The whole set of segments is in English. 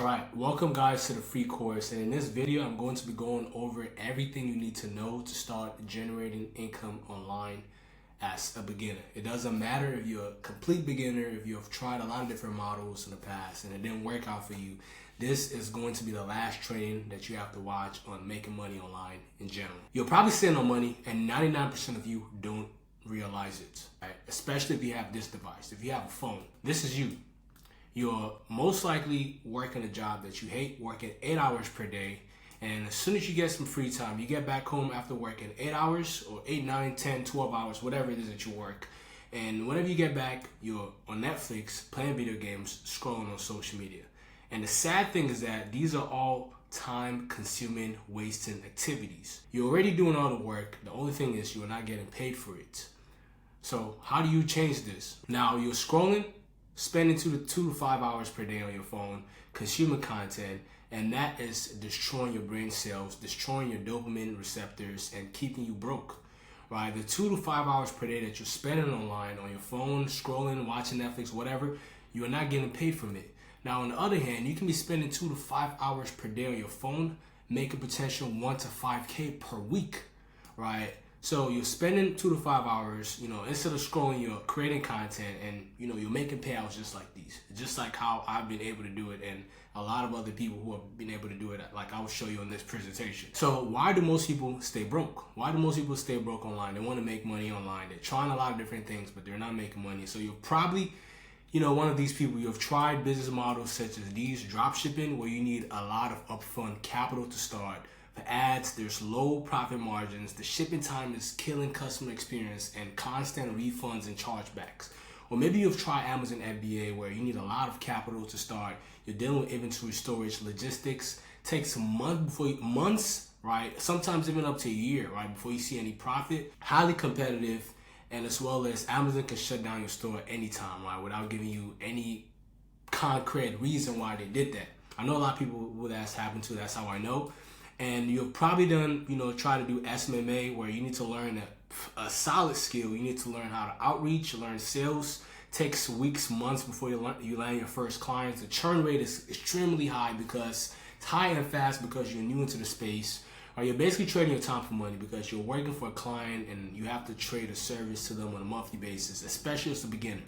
Alright, welcome guys to the free course, and in this video I'm going to be going over everything you need to know to start generating income online as a beginner. It doesn't matter if you're a complete beginner, if you have tried a lot of different models in the past and it didn't work out for you. This is going to be the last training that you have to watch on making money online in general. You'll probably spend on money and 99% of you don't realize it, right? Especially if you have this device. If you have a phone, this is you. You're most likely working a job that you hate, working 8 hours per day. And as soon as you get some free time, you get back home after working 8 hours or 8, 9, 10, 12 hours, whatever it is that you work. And whenever you get back, you're on Netflix, playing video games, scrolling on social media. And the sad thing is that these are all time-consuming, wasting activities. You're already doing all the work. The only thing is you're not getting paid for it. So how do you change this? Now you're scrolling, spending 2 to 5 hours per day on your phone, consuming content, and that is destroying your brain cells, destroying your dopamine receptors, and keeping you broke, right? The 2 to 5 hours per day that you're spending online on your phone, scrolling, watching Netflix, whatever, you are not getting paid from it. Now, on the other hand, you can be spending 2 to 5 hours per day on your phone, make a potential 1 to 5K per week, right? So you're spending 2 to 5 hours, instead of scrolling, you're creating content and, you're making payouts just like these. Just like how I've been able to do it and a lot of other people who have been able to do it, like I will show you in this presentation. So why do most people stay broke? Why do most people stay broke online? They want to make money online. They're trying a lot of different things, but they're not making money. So you're probably, one of these people. You have tried business models such as these, drop shipping, where you need a lot of upfront capital to start. For ads, there's low profit margins, the shipping time is killing customer experience, and constant refunds and chargebacks. Or maybe you've tried Amazon FBA, where you need a lot of capital to start. You're dealing with inventory, storage, logistics. Takes months, right? Sometimes even up to a year, right, before you see any profit. Highly competitive, and as well as Amazon can shut down your store at any time, right, without giving you any concrete reason why they did that. I know a lot of people who that's happened to. That's how I know. And you've probably done, try to do SMMA, where you need to learn a solid skill. You need to learn how to outreach, learn sales. Takes weeks, months before you land your first clients. The churn rate is extremely high because it's high and fast because you're new into the space. Or you're basically trading your time for money because you're working for a client and you have to trade a service to them on a monthly basis, especially as a beginner.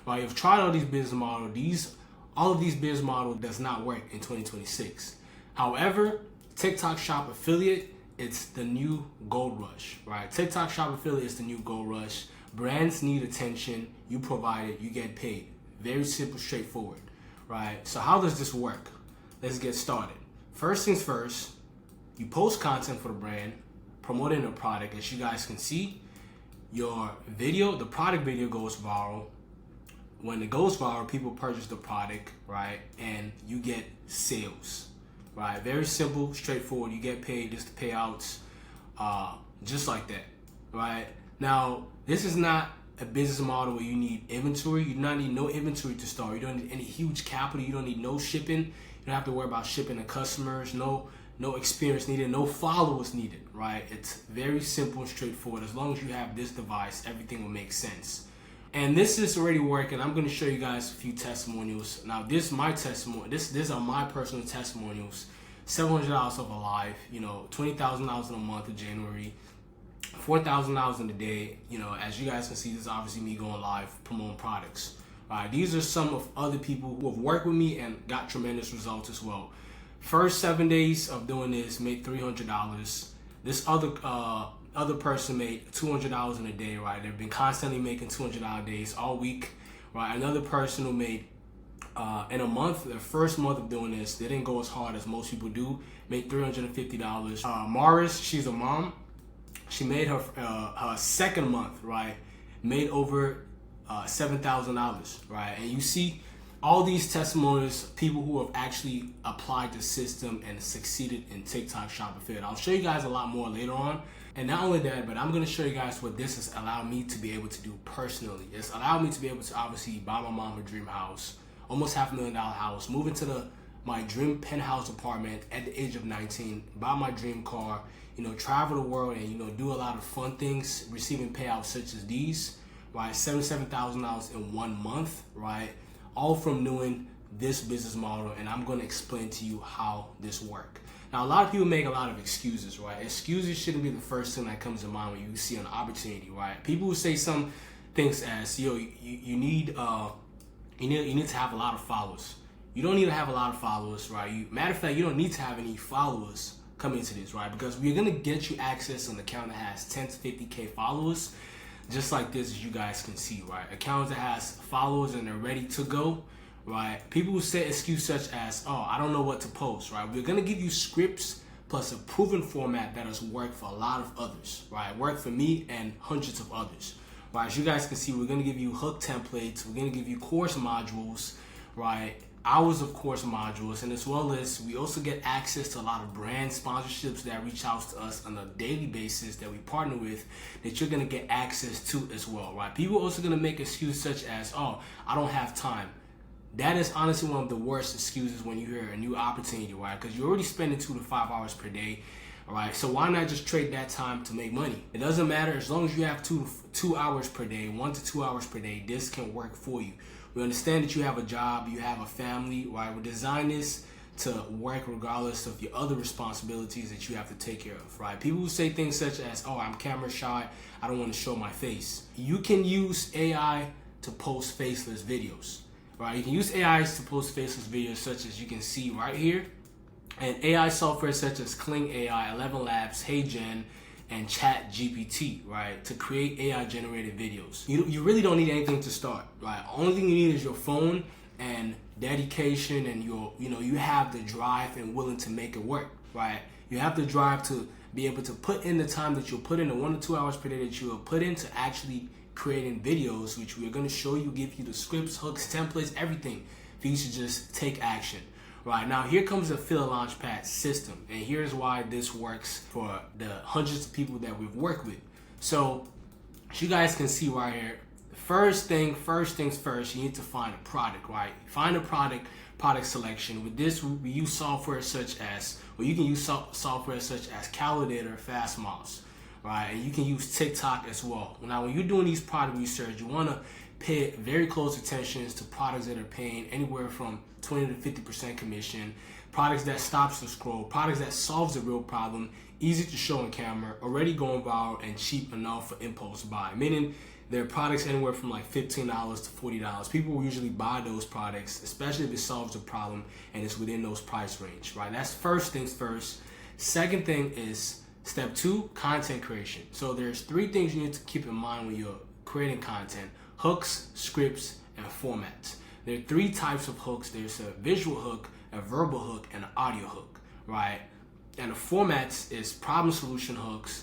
While you've tried all these business models, all of these business models does not work in 2026. However, TikTok Shop Affiliate, it's the new gold rush, right? TikTok Shop Affiliate is the new gold rush. Brands need attention. You provide it, you get paid. Very simple, straightforward, right? So how does this work? Let's get started. First things first, you post content for the brand, promoting a product. As you guys can see, your video, the product video goes viral. When it goes viral, people purchase the product, right? And you get sales. Right, very simple, straightforward. You get paid, just the payouts, just like that, right? Now, this is not a business model where you need inventory. You do not need no inventory to start. You don't need any huge capital. You don't need no shipping. You don't have to worry about shipping to customers. No experience needed. No followers needed, right? It's very simple and straightforward. As long as you have this device, everything will make sense. And this is already working. I'm going to show you guys a few testimonials. Now, this is my testimony. These are my personal testimonials. $700 off a live, $20,000 in a month of January, $4,000 in a day. As you guys can see, this is obviously me going live promoting products. These are some of other people who have worked with me and got tremendous results as well. First 7 days of doing this, made $300. This other person made $200 in a day, right? They've been constantly making $200 days all week, right? Another person who made in a month, their first month of doing this, they didn't go as hard as most people do, made $350. Maris, she's a mom. She made her second month, right? Made over $7,000, right? And you see all these testimonials, people who have actually applied the system and succeeded in TikTok Shop Affiliate. I'll show you guys a lot more later on. And not only that, but I'm going to show you guys what this has allowed me to be able to do personally. It's allowed me to be able to obviously buy my mom a dream house, almost $500,000 house, move into my dream penthouse apartment at the age of 19, buy my dream car, travel the world and, do a lot of fun things, receiving payouts such as these, right? $77,000 in 1 month, right? All from doing this business model, and I'm going to explain to you how this works. Now, a lot of people make a lot of excuses, right? Excuses shouldn't be the first thing that comes to mind when you see an opportunity, right? People will say some things as, yo, you need to have a lot of followers. You don't need to have a lot of followers, right? Matter of fact, you don't need to have any followers come into this, right? Because we're gonna get you access to an account that has 10 to 50K followers, just like this, as you guys can see, right? Accounts that has followers and they're ready to go, right? People will say excuse such as, oh, I don't know what to post, right? We're gonna give you scripts plus a proven format that has worked for a lot of others, right? Worked for me and hundreds of others, right? As you guys can see, we're gonna give you hook templates, we're gonna give you course modules, right? Hours of course modules, and as well as we also get access to a lot of brand sponsorships that reach out to us on a daily basis that we partner with, that you're gonna get access to as well, right? People are also gonna make excuses such as, oh, I don't have time. That is honestly one of the worst excuses when you hear a new opportunity, right? Because you're already spending 2 to 5 hours per day, all right? So why not just trade that time to make money? It doesn't matter, as long as you have 2 hours per day, 1 to 2 hours per day, this can work for you. We understand that you have a job, you have a family, right? We design this to work regardless of your other responsibilities that you have to take care of, right? People who say things such as, oh, I'm camera shy, I don't want to show my face. You can use AI to post faceless videos, right? You can use AIs to post faceless videos such as you can see right here. And AI software such as Kling AI, 11 Labs, HeyGen, and Chat GPT, right, to create AI generated videos. You really don't need anything to start, right? Only thing you need is your phone and dedication, and you have the drive and willing to make it work, right? You have the drive to be able to put in the time that you'll put in, the 1 to 2 hours per day that you'll put into actually creating videos, which we're going to show you, give you the scripts, hooks, templates, everything for you to just take action. Right, now here comes the Affiliate Launchpad system, and here's why this works for the hundreds of people that we've worked with. So, as you guys can see right here, first things first, you need to find a product, right? Find a product selection. With this, we use software such as, well, you can use software such as Calculator, FastMouse, right? And you can use TikTok as well. Now, when you're doing these product research, you want to pay very close attention to products that are paying anywhere from 20 to 50% commission, products that stops the scroll, products that solves a real problem, easy to show on camera, already going viral, and cheap enough for impulse buy. Meaning there are products anywhere from like $15 to $40. People will usually buy those products, especially if it solves a problem and it's within those price range, right? That's first things first. Second thing is step 2, content creation. So there's 3 things you need to keep in mind when you're creating content: hooks, scripts, and formats. There are 3 types of hooks. There's a visual hook, a verbal hook, and an audio hook, right? And the formats is problem solution formats,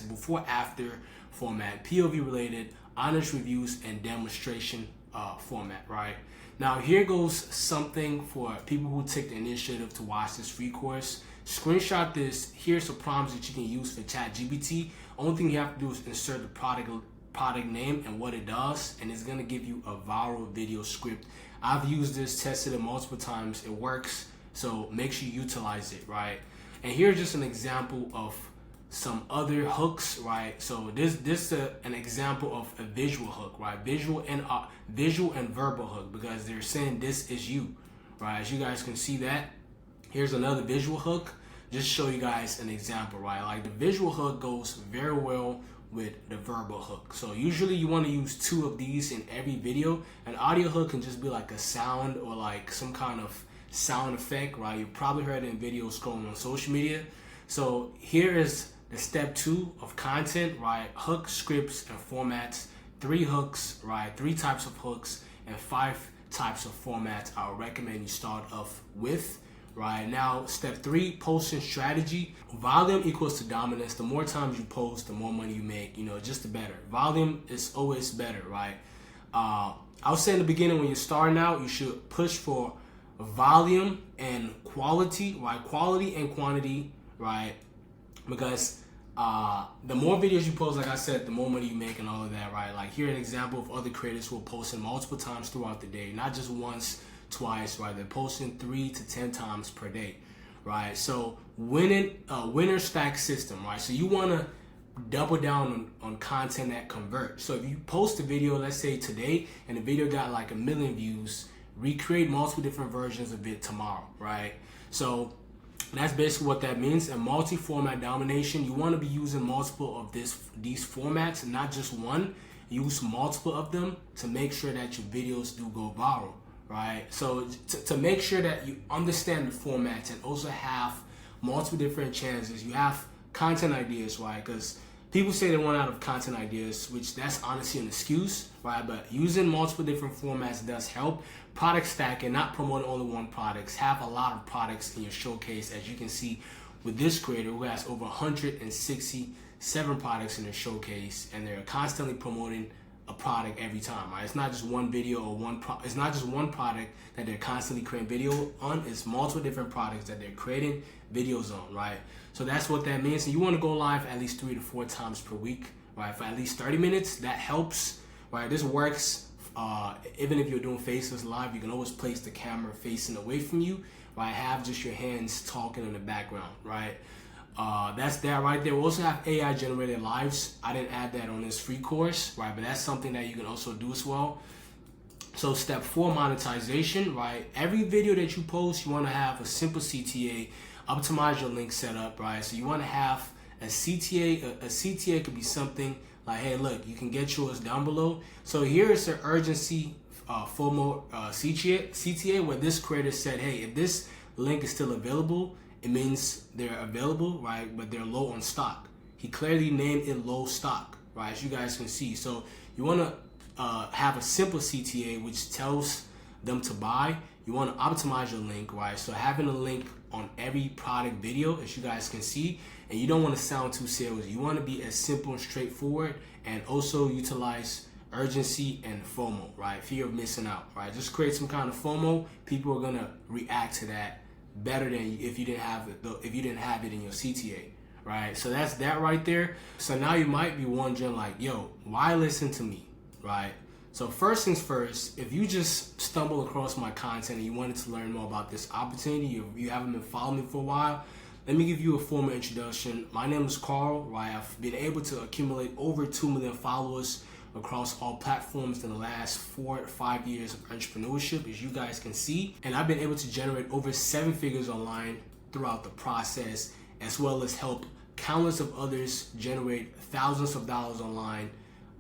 before after format, POV related, honest reviews, and demonstration format, right? Now here goes something for people who take the initiative to watch this free course. Screenshot this. Here's some prompts that you can use for ChatGPT. Only thing you have to do is insert the product name and what it does, and it's gonna give you a viral video script. I've used this, tested it multiple times, it works, so make sure you utilize it, right? And here's just an example of some other hooks, right? So this is an example of a visual hook, right? Visual and verbal hook, because they're saying this is you, right? As you guys can see that. Here's another visual hook, just show you guys an example, right? Like the visual hook goes very well with the verbal hook. So usually you want to use 2 of these in every video. An audio hook can just be like a sound or like some kind of sound effect, right? You probably heard it in videos scrolling on social media. So here is the step 2 of content, right? Hooks, scripts, and formats. 3 hooks, right? 3 types of hooks and 5 types of formats I would recommend you start off with. Right now, step 3, posting strategy. Volume equals to dominance. The more times you post, the more money you make, just the better. Volume is always better, right? I would say in the beginning, when you're starting out, you should push for volume and quality, right? Quality and quantity, right? Because the more videos you post, like I said, the more money you make and all of that, right? Like here, an example of other creators who are posting multiple times throughout the day, not just once, twice, right? They're posting 3 to 10 times per day, right? So winner stack system, right? So you want to double down on content that converts. So if you post a video, let's say today, and the video got like 1 million views, recreate multiple different versions of it tomorrow, right? So that's basically what that means. And multi-format domination, you want to be using multiple of these formats, not just one. Use multiple of them to make sure that your videos do go viral, right? So to make sure that you understand the formats and also have multiple different chances, you have content ideas, right? Because people say they run out of content ideas, which that's honestly an excuse, right? But using multiple different formats does help. Product stacking, not promoting only one product. Have a lot of products in your showcase, as you can see with this creator who has over 167 products in their showcase, and they're constantly promoting a product every time, right? It's not just one video or it's not just one product that they're constantly creating video on. It's multiple different products that they're creating videos on, right? So that's what that means. And you want to go live at least 3 to 4 times per week, right? For at least 30 minutes. That helps, right? This works. Even if you're doing faceless live, you can always place the camera facing away from you, right? Have just your hands talking in the background, right? That's that right there. We also have AI generated lives. I didn't add that on this free course, right? But that's something that you can also do as well. So step 4, monetization, right? Every video that you post, you want to have a simple CTA, optimize your link setup, right? So you want to have a CTA. A CTA could be something like, hey, look, you can get yours down below. So here's an urgency FOMO CTA where this creator said, hey, if this link is still available, it means they're available, right? But they're low on stock. He clearly named it low stock, right? As you guys can see. So you want to have a simple CTA which tells them to buy. You want to optimize your link, right? So having a link on every product video, as you guys can see, and you don't want to sound too salesy. You want to be as simple and straightforward, and also utilize urgency and FOMO, right? Fear of missing out, right? Just create some kind of FOMO. People are gonna react to that better than if you didn't have it in your CTA, right? So that's that right there. So now you might be wondering, like, yo, why listen to me, right? So first things first, if you just stumble across my content and you wanted to learn more about this opportunity, you haven't been following me for a while, let me give you a formal introduction. My name is Carl, right? I've been able to accumulate over 2 million followers across all platforms in the last 4 to 5 years of entrepreneurship, as you guys can see. And I've been able to generate over 7 figures online throughout the process, as well as help countless of others generate thousands of dollars online.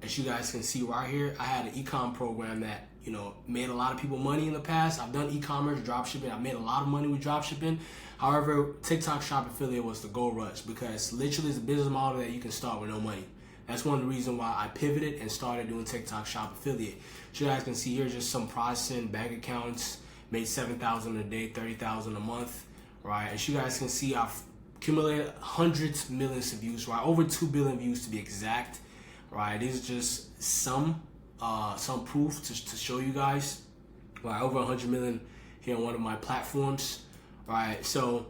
As you guys can see right here, I had an e-com program that, you know, made a lot of people money in the past. I've done e-commerce, dropshipping. I've made a lot of money with dropshipping. However, TikTok Shop Affiliate was the gold rush, because literally it's a business model that you can start with no money. That's one of the reasons why I pivoted and started doing TikTok Shop Affiliate. So you guys can see here's just some processing, bank accounts, made $7,000 a day, $30,000 a month, right? As you guys can see, I've accumulated hundreds of millions of views, right? Over 2 billion views to be exact, right? These are just some proof to show you guys, right? Over 100 million here on one of my platforms, right? So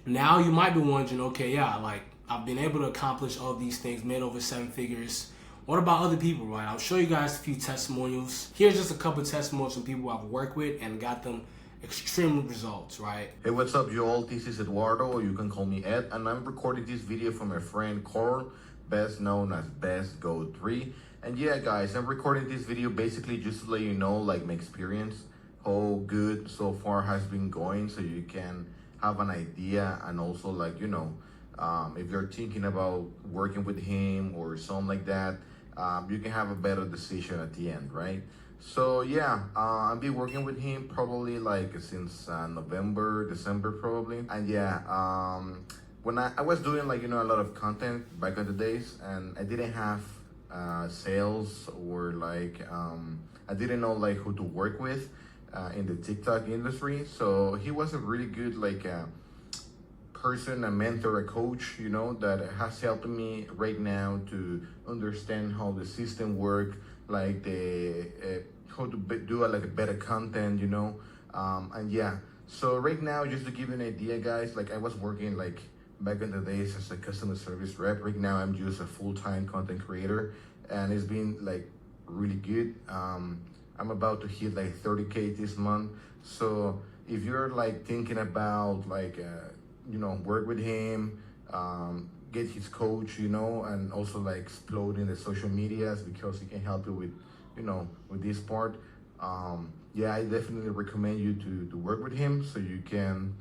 now you might be wondering, okay, yeah, like, I've been able to accomplish all these things, made over 7 figures. What about other people, right? I'll show you guys a few testimonials. Here's just a couple testimonials from people I've worked with and got them extreme results, right? Hey, what's up, y'all? This is Eduardo, you can call me Ed, and I'm recording this video for my friend Carl, best known as Best Go 3. And yeah, guys, I'm recording this video basically just to let you know, like, my experience, how good so far has been going, so you can have an idea, and also, like, you know, if you're thinking about working with him or something like that, you can have a better decision at the end, right? So yeah, I've been working with him probably like since November, December probably. And yeah, when I was doing, like, you know, a lot of content back in the days, and I didn't have sales, or like I didn't know like who to work with in the TikTok industry. So he was a really good, like, person, a mentor, a coach, you know, that has helped me right now to understand how the system work, like the how to do like a better content, you know. And yeah, so right now, just to give you an idea, guys, like, I was working like back in the days as a customer service rep. Right now I'm just a full-time content creator, and it's been like really good. I'm about to hit like 30K this month. So if you're like thinking about like you know, work with him, get his coach, you know, and also like explode in the social medias, because he can help you with, you know, with this part. Yeah, I definitely recommend you to work with him so you can,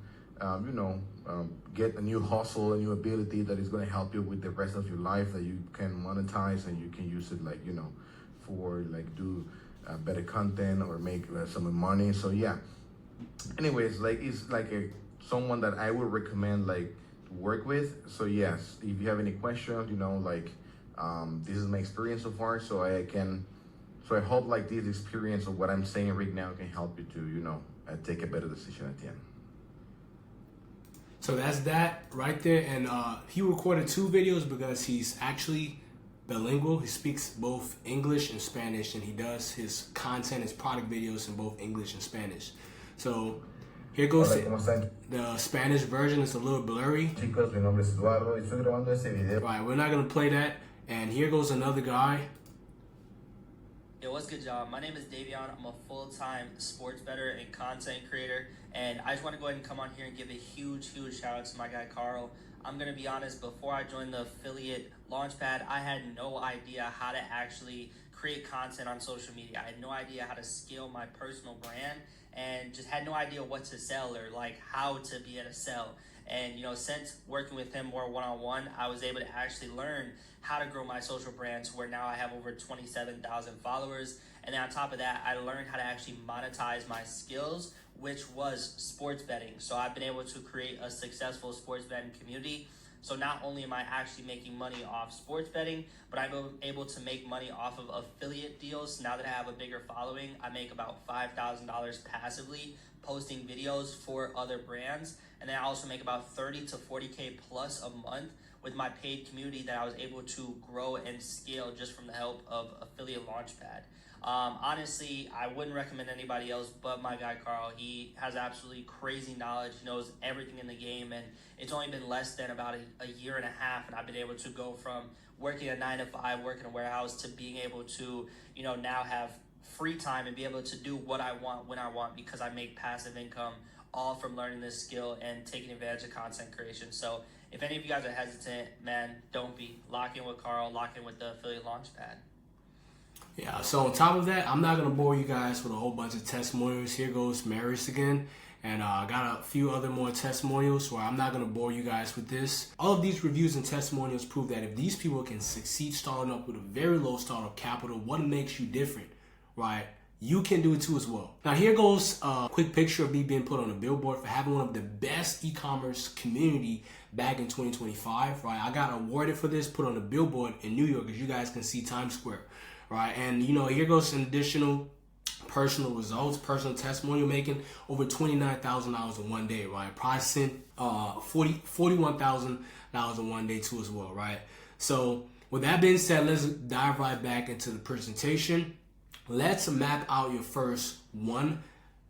get a new hustle, a new ability that is going to help you with the rest of your life, that you can monetize and you can use it for do better content or make some money. So yeah, anyways, it's someone that I would recommend to work with. So yes, if you have any questions, this is my experience so far. So I hope this experience of what I'm saying right now can help you to take a better decision at the end. So that's that right there. And he recorded 2 videos because he's actually bilingual. He speaks both English and Spanish, and he does his content, his product videos in both English and Spanish. So here goes the Spanish version. It's a little blurry. Chicos, mi nombre es Eduardo y estoy grabando este video. Right, we're not gonna play that. And here goes another guy. Yo, what's good, y'all? My name is Davion. I'm a full-time sports bettor and content creator, and I just want to go ahead and come on here and give a huge shout out to my guy Carl. I'm gonna be honest, before I joined the affiliate launchpad, I had no idea how to actually create content on social media. I had no idea how to scale my personal brand, and just had no idea what to sell or how to be able to sell. And since working with him more one-on-one, I was able to actually learn how to grow my social brand to where now I have over 27,000 followers. And then on top of that, I learned how to actually monetize my skills, which was sports betting. So I've been able to create a successful sports betting community. So not only am I actually making money off sports betting, but I'm able to make money off of affiliate deals. Now that I have a bigger following, I make about $5,000 passively posting videos for other brands. And then I also make about 30 to 40K plus a month with my paid community that I was able to grow and scale just from the help of Affiliate Launchpad. Honestly, I wouldn't recommend anybody else but my guy Carl. He has absolutely crazy knowledge. He knows everything in the game, and it's only been less than about a year and a half, and I've been able to go from working a 9 to 5, working in a warehouse, to being able to, now have free time and be able to do what I want when I want, because I make passive income all from learning this skill and taking advantage of content creation. So if any of you guys are hesitant, man, don't be. Lock in with Carl, lock in with the Affiliate Launchpad. Yeah, so on top of that, I'm not going to bore you guys with a whole bunch of testimonials. Here goes Maris again. And I got a few other more testimonials where I'm not going to bore you guys with this. All of these reviews and testimonials prove that if these people can succeed starting up with a very low startup capital, what makes you different, right? You can do it too as well. Now here goes a quick picture of me being put on a billboard for having one of the best e-commerce community back in 2025, right? I got awarded for this, put on a billboard in New York, as you guys can see Times Square, right? And here goes some additional personal results, personal testimonial, making over $29,000 in one day, right? Probably sent $41,000 in one day too as well, right? So with that being said, let's dive right back into the presentation. Let's map out your first 1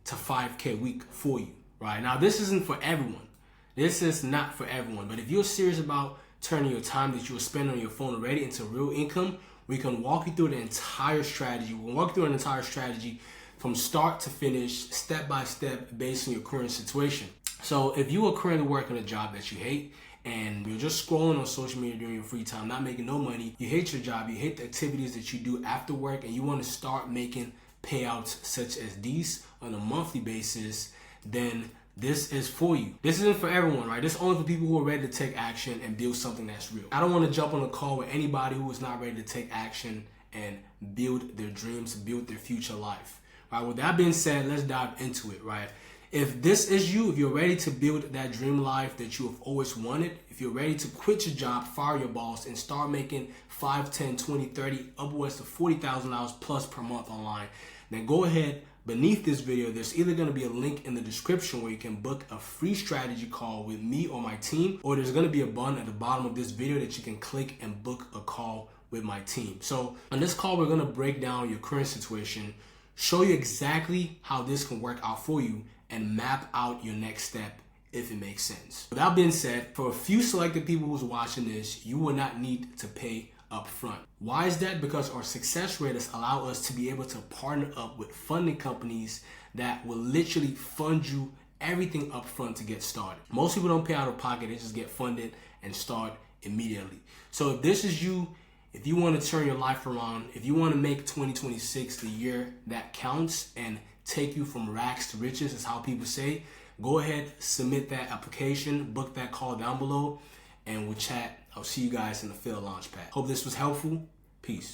to 5K week for you, right? Now, this isn't for everyone. This is not for everyone. But if you're serious about turning your time that you will spend on your phone already into real income, we can walk you through the entire strategy. We'll walk you through an entire strategy from start to finish, step by step, based on your current situation. So if you are currently working a job that you hate, and you're just scrolling on social media during your free time, not making no money, you hate your job, you hate the activities that you do after work, and you want to start making payouts such as these on a monthly basis, then this is for you. This isn't for everyone, right? This is only for people who are ready to take action and build something that's real. I don't want to jump on a call with anybody who is not ready to take action and build their dreams, build their future life, right? With that being said, let's dive into it, right? If this is you, if you're ready to build that dream life that you have always wanted, if you're ready to quit your job, fire your boss, and start making 5, 10, 20, 30, upwards to $40,000 plus per month online, then go ahead. Beneath this video, there's either going to be a link in the description where you can book a free strategy call with me or my team, or there's going to be a button at the bottom of this video that you can click and book a call with my team. So on this call, we're going to break down your current situation, show you exactly how this can work out for you, and map out your next step if it makes sense. With that being said, for a few selected people who's watching this, you will not need to pay up front. Why is that? Because our success raters allow us to be able to partner up with funding companies that will literally fund you everything up front to get started. Most people don't pay out of pocket, they just get funded and start immediately. So if this is you, If you want to turn your life around, if you want to make 2026 the year that counts and take you from rags to riches, is how people say, go ahead, submit that application, book that call down below, and we'll chat. I'll see you guys in the Field Launchpad. Hope this was helpful. Peace.